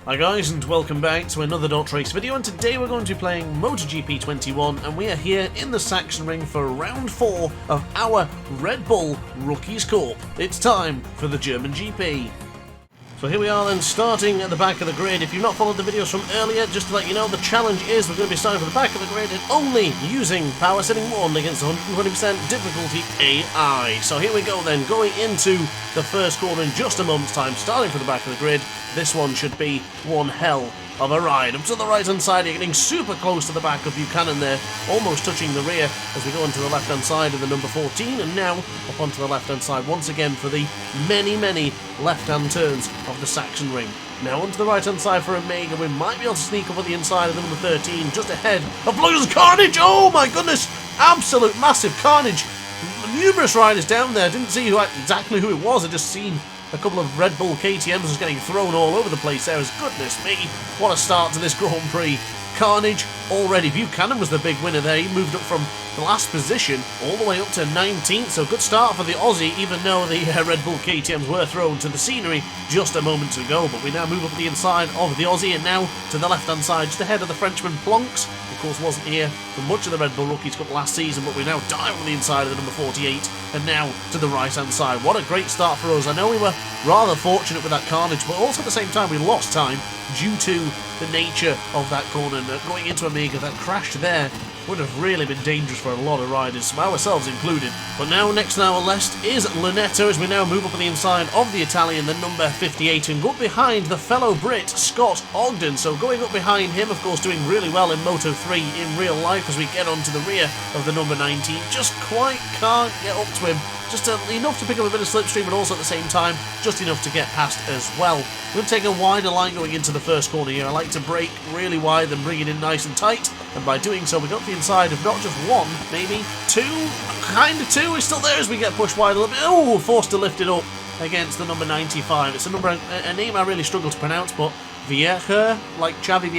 Hi guys, and welcome back to another DrAce video, and today we're going to be playing MotoGP 21, and we are here in the Sachsenring for round 4 of our Red Bull Rookies Cup. It's time for the German GP. So here we are then, starting at the back of the grid. If you've not followed the videos from earlier, just to let you know, the challenge is we're going to be starting from the back of the grid and only using power setting 1 against 120% difficulty AI. So here we go then, going into the first corner in just a moment's time, starting from the back of the grid. This one should be one hell of a ride. Up to the right hand side, you're getting super close to the back of Buchanan there, almost touching the rear as we go into the left hand side of the number 14, and now up onto the left hand side once again for the many left hand turns of the Sachsenring. Now onto the right hand side for Omega. We might be able to sneak up on the inside of the number 13, just ahead of Blues Carnage. Oh my goodness, absolute massive carnage. Numerous riders down there. Didn't see exactly who it was. I just seen a couple of Red Bull KTMs was getting thrown all over the place there. Goodness me, what a start to this Grand Prix. Carnage already. Buchanan was the big winner there. He moved up from the last position all the way up to 19th, so good start for the Aussie, even though the Red Bull KTMs were thrown to the scenery just a moment ago. But we now move up the inside of the Aussie, and now to the left hand side, just ahead of the Frenchman Plonks. Of course, wasn't here for much of the Red Bull Rookies Cup last season, but we now dive on the inside of the number 48, and now to the right hand side. What a great start for us. I know we were rather fortunate with that carnage, but also at the same time we lost time due to the nature of that corner. And going into Omega, that crash there would have really been dangerous for a lot of riders, ourselves included. But now, next on our list is Lunetto, as we now move up on the inside of the Italian, the number 58, and go up behind the fellow Brit, Scott Ogden. So going up behind him, of course, doing really well in Moto 3 in real life as we get onto the rear of the number 19. Just quite can't get up to him. Just enough to pick up a bit of slipstream, but also at the same time, just enough to get past as well. We're going to take a wider line going into the first corner here. I like to break really wide, then bring it in nice and tight. And by doing so, we got the inside of not just one, maybe two, kind of two. We're still there as we get pushed wide a little bit. Oh, forced to lift it up against the number 95. It's a name I really struggle to pronounce, but Vieja, like Xavi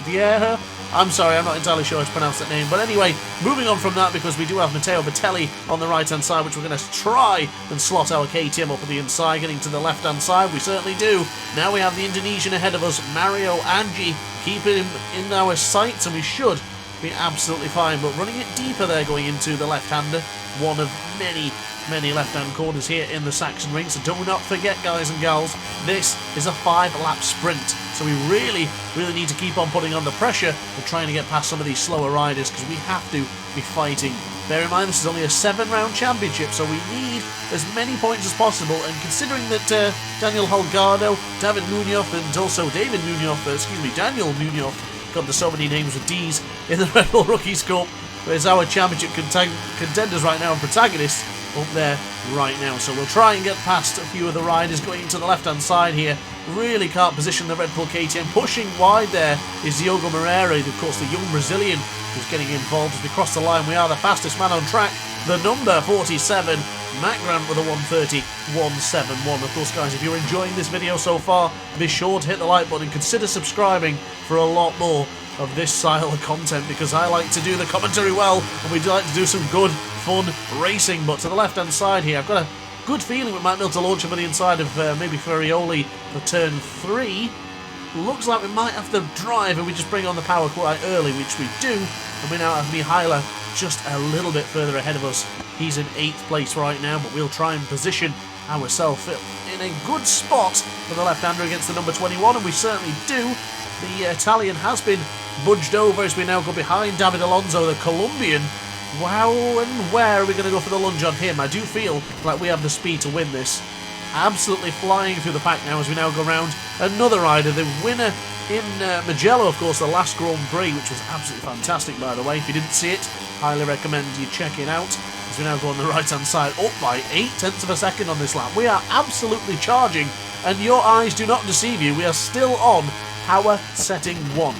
Vieja. I'm sorry, I'm not entirely sure how to pronounce that name. But anyway, moving on from that, because we do have Matteo Batelli on the right-hand side, which we're going to try and slot our KTM up on the inside. Getting to the left-hand side, we certainly do. Now we have the Indonesian ahead of us, Mario Angie, keeping him in our sights, and we should be absolutely fine. But running it deeper there, going into the left-hander, one of many left-hand corners here in the Sachsenring. So do not forget, guys and gals, this is a 5-lap sprint. So we really need to keep on putting on the pressure and trying to get past some of these slower riders, because we have to be fighting. Bear in mind, this is only a 7-round championship, so we need as many points as possible. And considering that Daniel Holgado, David Munoz, and also Daniel Munoz, got so many names with D's in the Red Bull Rookies Cup, whereas our championship contenders right now and protagonists up there right now. So we'll try and get past a few of the riders going to the left-hand side here. Really can't position the Red Bull KTM. Pushing wide there is Diogo Moreira, of course the young Brazilian who's getting involved. As we cross the line, we are the fastest man on track. The number 47, Matt Grant, with a 1:30.171. Of course, guys, if you're enjoying this video so far, be sure to hit the like button and consider subscribing for a lot more of this style of content, because I like to do the commentary well, and we like to do some good, fun racing. But to the left-hand side here, I've got a good feeling we might be able to launch him on the inside of maybe Ferrioli for turn 3. Looks like we might have to drive, and we just bring on the power quite early, which we do. And we now have Mihaila just a little bit further ahead of us. He's in 8th place right now, but we'll try and position ourselves in a good spot for the left-hander against the number 21, and we certainly do. The Italian has been budged over as we now go behind David Alonso, the Colombian. Wow, and where are we going to go for the lunge on him? I do feel like we have the speed to win this. Absolutely flying through the pack now as we now go round another rider, the winner in Mugello, of course, the last Grand Prix, which was absolutely fantastic, by the way. If you didn't see it, highly recommend you check it out. As we now go on the right-hand side, up by 0.8 of a second on this lap. We are absolutely charging, and your eyes do not deceive you. We are still on power setting 1.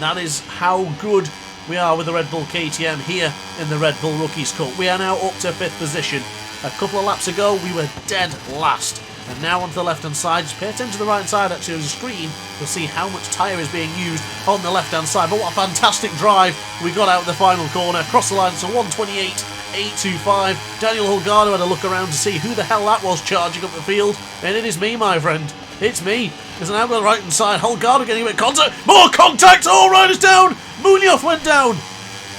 That is how good we are with the Red Bull KTM here in the Red Bull Rookies Cup. We are now up to 5th position. A couple of laps ago, we were dead last. And now onto the left-hand side. Just pay attention to the right-hand side, actually, on the screen. You'll see how much tyre is being used on the left-hand side. But what a fantastic drive we got out of the final corner. Across the line, so 1:28.825. Daniel Holgado had a look around to see who the hell that was charging up the field. And it is me, my friend. It's me. There's an angle on the right hand side. Holgado getting a bit of contact. More contact. All riders down. Munoz went down.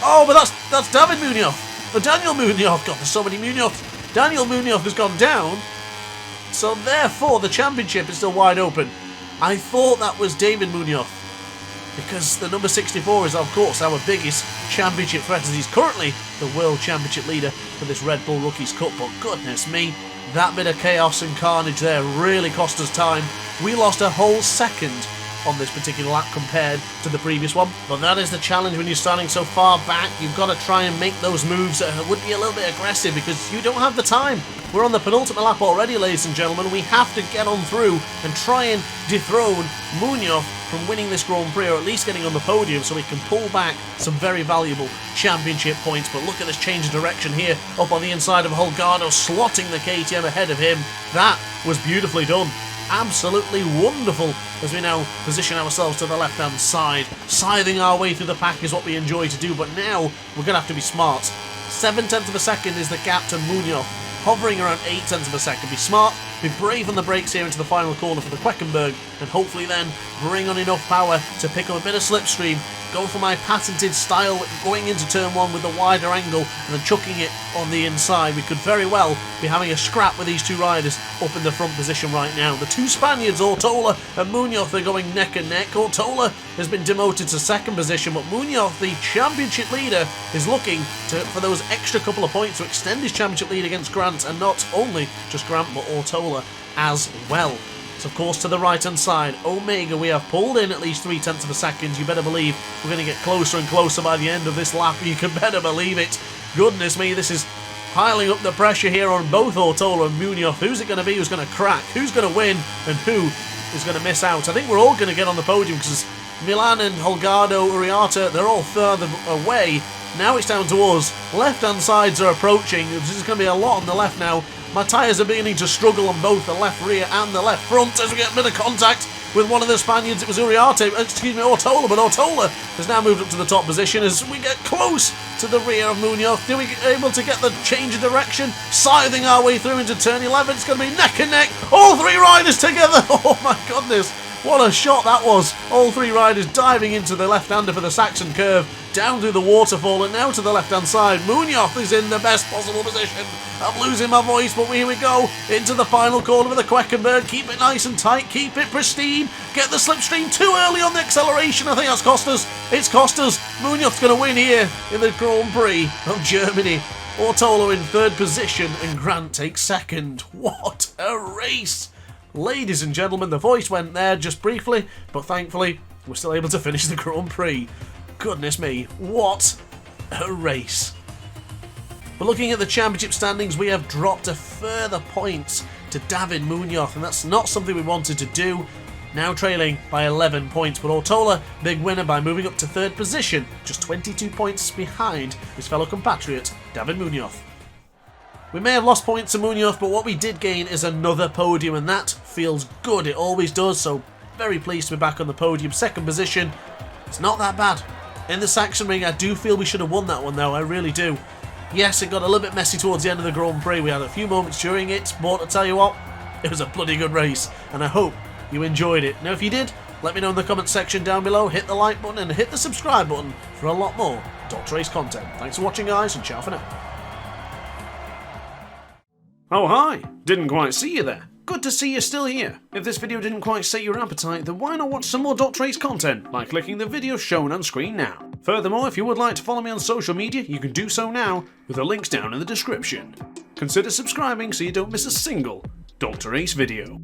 Oh, but that's David Munoz. Daniel Munoz. God, there's so many Munoz. Daniel Munoz has gone down. So therefore, the championship is still wide open. I thought that was David Munoz, because the number 64 is, of course, our biggest championship threat, as he's currently the world championship leader for this Red Bull Rookies Cup. But goodness me, that bit of chaos and carnage there really cost us time. We lost a whole second on this particular lap compared to the previous one. But that is the challenge when you're starting so far back. You've got to try and make those moves that would be a little bit aggressive, because you don't have the time. We're on the penultimate lap already, ladies and gentlemen. We have to get on through and try and dethrone Munoz from winning this Grand Prix, or at least getting on the podium, so we can pull back some very valuable championship points. But look at this change of direction here, up on the inside of Holgado, slotting the KTM ahead of him. That was beautifully done. Absolutely wonderful, as we now position ourselves to the left-hand side. Scything our way through the pack is what we enjoy to do, but now we're going to have to be smart. 7/10 of a second is the gap to Munoz, hovering around 8/10 of a second. Be smart, be brave on the brakes here into the final corner for the Queckenberg, and hopefully then bring on enough power to pick up a bit of slipstream. Go for my patented style, going into turn 1 with the wider angle and then chucking it on the inside. We could very well be having a scrap with these two riders up in the front position right now. The two Spaniards, Ortola and Munoz, are going neck and neck. Ortola has been demoted to second position, but Munoz, the championship leader, is looking for those extra couple of points to extend his championship lead against Grant, and not only just Grant but Ortola as well. So of course to the right hand side, Omega, we have pulled in at least 3/10 of a second. You better believe we're going to get closer and closer by the end of this lap. You can better believe it. Goodness me, this is piling up the pressure here on both Ortola and Munoz. Who's it going to be? Who's going to crack? Who's going to win? And who is going to miss out? I think we're all going to get on the podium, because Milan and Holgado, Uriarte, they're all further away. Now it's down to us. Left hand sides are approaching. This is going to be a lot on the left now. My tyres are beginning to struggle on both the left rear and the left front as we get a bit of contact with one of the Spaniards. It was Ortola, but Ortola has now moved up to the top position as we get close to the rear of Munoz. Do we get able to get the change of direction? Scything our way through into turn 11. It's going to be neck and neck. All three riders together. Oh my goodness. What a shot that was. All three riders diving into the left-hander for the Saxon curve, down through the waterfall, and now to the left-hand side. Munoz is in the best possible position. I'm losing my voice, but here we go. Into the final corner of the Queckenberg. Keep it nice and tight. Keep it pristine. Get the slipstream too early on the acceleration. I think that's cost us. It's cost us. Munoz's going to win here in the Grand Prix of Germany. Ortola in third position, and Grant takes second. What a race. Ladies and gentlemen, the voice went there just briefly, but thankfully we're still able to finish the Grand Prix. Goodness me, what a race. But looking at the championship standings, we have dropped a further points to David Munoz, and that's not something we wanted to do. Now trailing by 11 points, but Ortola, big winner by moving up to third position, just 22 points behind his fellow compatriot, David Munoz. We may have lost points to Munoz, but what we did gain is another podium, and that feels good. It always does, so very pleased to be back on the podium. Second position, it's not that bad. In the Saxon Ring, I do feel we should have won that one, though. I really do. Yes, it got a little bit messy towards the end of the Grand Prix. We had a few moments during it, but I tell you what, it was a bloody good race, and I hope you enjoyed it. Now, if you did, let me know in the comment section down below. Hit the like button and hit the subscribe button for a lot more DrAce content. Thanks for watching, guys, and ciao for now. Oh hi, didn't quite see you there. Good to see you're still here. If this video didn't quite sate your appetite, then why not watch some more DrAce content by clicking the video shown on screen now. Furthermore, if you would like to follow me on social media, you can do so now with the links down in the description. Consider subscribing so you don't miss a single DrAce video.